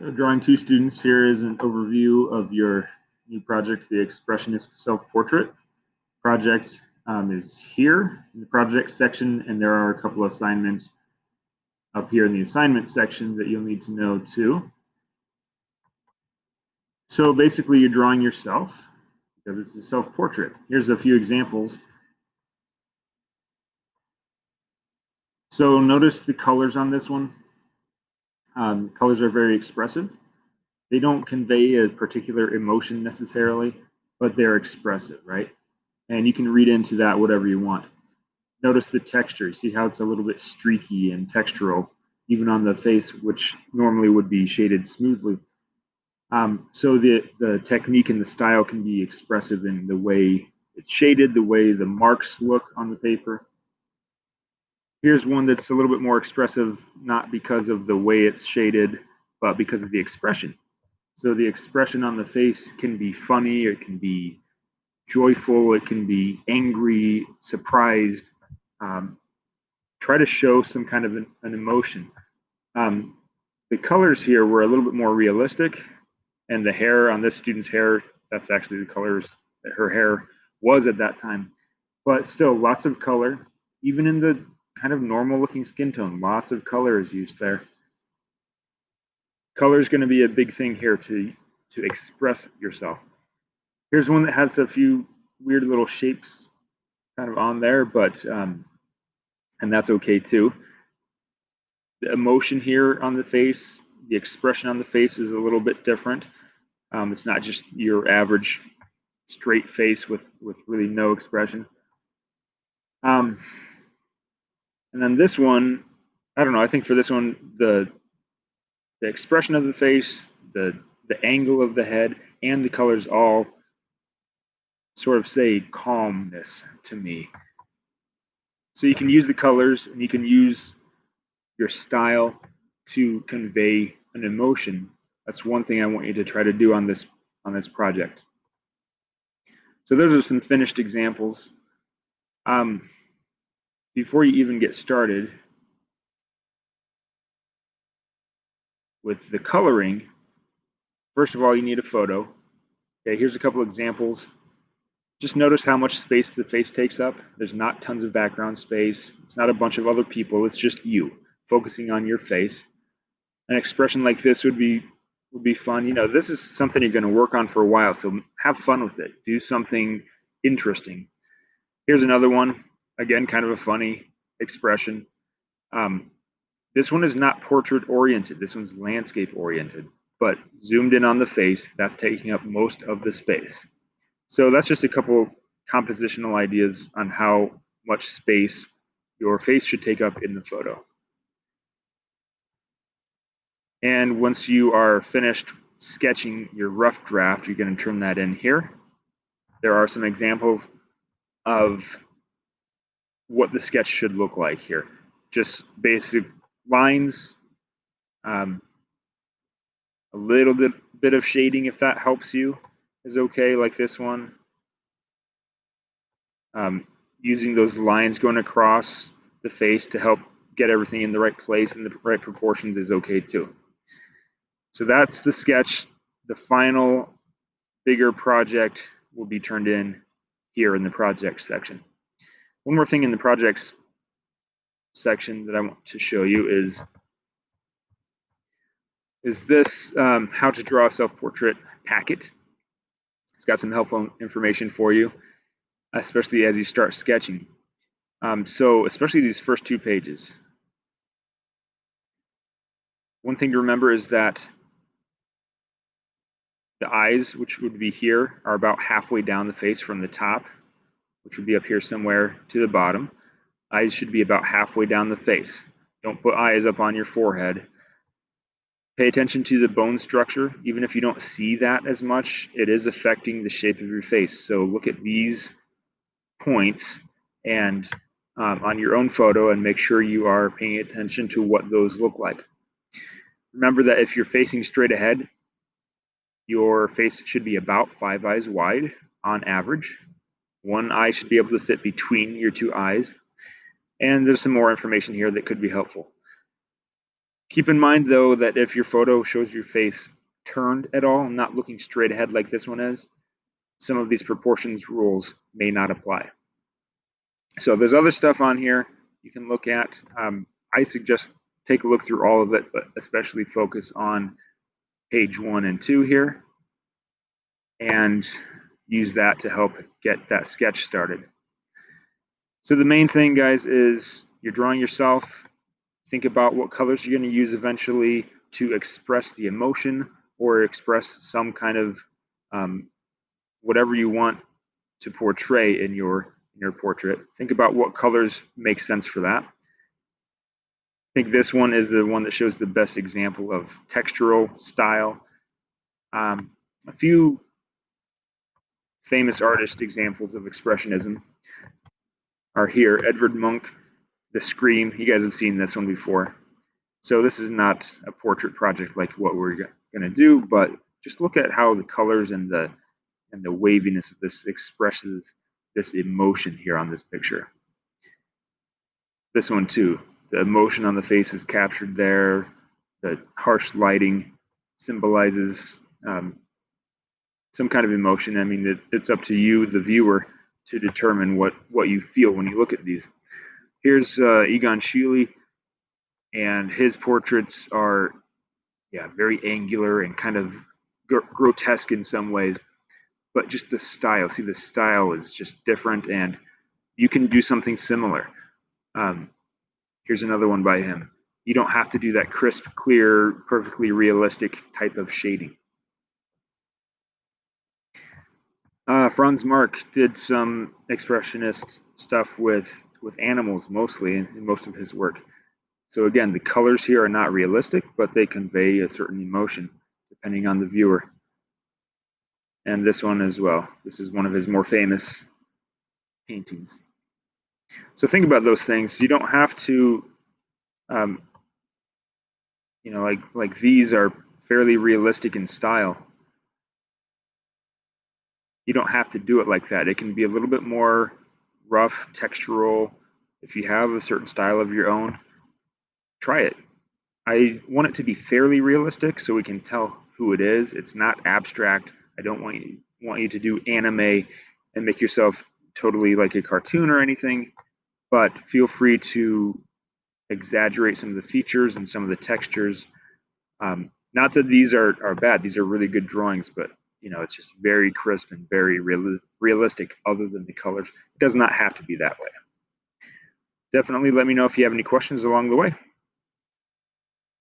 So drawing two students, here is an overview of your new project, the Expressionist Self-Portrait. Project is here in the project section, and there are a couple of assignments up here in the assignment section that you'll need to know too. So basically you're drawing yourself because it's a self-portrait. Here's a few examples. So notice the colors on this one. Colors are very expressive. They don't convey a particular emotion necessarily, but they're expressive, right? And you can read into that whatever you want. Notice the texture. See how it's a little bit streaky and textural, even on the face, which normally would be shaded smoothly. So the technique and the style can be expressive in the way it's shaded, the way the marks look on the paper. Here's one that's a little bit more expressive, not because of the way it's shaded, but because of the expression. So the expression on the face can be funny, it can be joyful, it can be angry, surprised. Try to show some kind of an emotion. The colors here were a little bit more realistic, and the hair on this student's hair, that's actually the colors that her hair was at that time. But still, lots of color, even in the kind of normal looking skin tone, lots of color is used there. Color is going to be a big thing here to express yourself. Here's one that has a few weird little shapes kind of on there, but and that's okay too. The emotion here on the face, the expression on the face is a little bit different. It's not just your average straight face with really no expression. And then this one, I don't know, I think for this one, the expression of the face, the angle of the head, and the colors all sort of say calmness to me. So you can use the colors and you can use your style to convey an emotion. That's one thing I want you to try to do on this project. So those are some finished examples. Before you even get started with the coloring, first of all, you need a photo. Okay, here's a couple examples. Just notice how much space the face takes up. There's not tons of background space. It's not a bunch of other people. It's just you focusing on your face. An expression like this would be fun. You know, this is something you're going to work on for a while, so have fun with it. Do something interesting. Here's another one. Again, kind of a funny expression. This one is not portrait oriented. This one's landscape oriented, but zoomed in on the face, that's taking up most of the space. So that's just a couple compositional ideas on how much space your face should take up in the photo. And once you are finished sketching your rough draft, you're going to turn that in here. There are some examples of what the sketch should look like here. Just basic lines, a little bit of shading if that helps you is okay, like this one. Using those lines going across the face to help get everything in the right place and the right proportions is okay too. So that's the sketch. The final bigger project will be turned in here in the projects section. One more thing in the projects section that I want to show you is this how to draw a self-portrait packet. It's got some helpful information for you, especially as you start sketching. So especially these first 2 pages. One thing to remember is that the eyes, which would be here, are about halfway down the face from the top, which would be up here somewhere, to the bottom. Eyes should be about halfway down the face. Don't put eyes up on your forehead. Pay attention to the bone structure. Even if you don't see that as much, it is affecting the shape of your face. So look at these points and on your own photo and make sure you are paying attention to what those look like. Remember that if you're facing straight ahead, your face should be about 5 eyes wide on average. One eye should be able to fit between your 2 eyes. And there's some more information here that could be helpful. Keep in mind, though, that if your photo shows your face turned at all, not looking straight ahead like this one is, some of these proportions rules may not apply. So there's other stuff on here you can look at. I suggest take a look through all of it, but especially focus on page 1 and 2 here, and use that to help get that sketch started. So the main thing, guys, is you're drawing yourself. Think about what colors you're going to use eventually to express the emotion or express some kind of whatever you want to portray in your portrait. Think about what colors make sense for that. I think this one is the one that shows the best example of textural style. A few famous artist examples of Expressionism are here. Edvard Munch, The Scream. You guys have seen this one before. So this is not a portrait project like what we're going to do, but just look at how the colors and the waviness of this expresses this emotion here on this picture. This one too, the emotion on the face is captured there. The harsh lighting symbolizes some kind of emotion. I mean, it's up to you, the viewer, to determine what you feel when you look at these. Here's Egon Schiele, and his portraits are, yeah, very angular and kind of grotesque in some ways, but just the style. See, the style is just different, and you can do something similar. Here's another one by him. You don't have to do that crisp, clear, perfectly realistic type of shading. Franz Marc did some expressionist stuff with animals mostly in most of his work. So again, the colors here are not realistic, but they convey a certain emotion depending on the viewer. And this one as well. This is one of his more famous paintings. So think about those things. You don't have to, you know, like these are fairly realistic in style. You don't have to do it like that. It can be a little bit more rough, textural. If you have a certain style of your own, try it. I want it to be fairly realistic so we can tell who it is. It's not abstract. I don't want you to do anime and make yourself totally like a cartoon or anything, but feel free to exaggerate some of the features and some of the textures. Not that these are bad. These are really good drawings, but you know, it's just very crisp and very realistic other than the colors. It does not have to be that way. Definitely let me know if you have any questions along the way.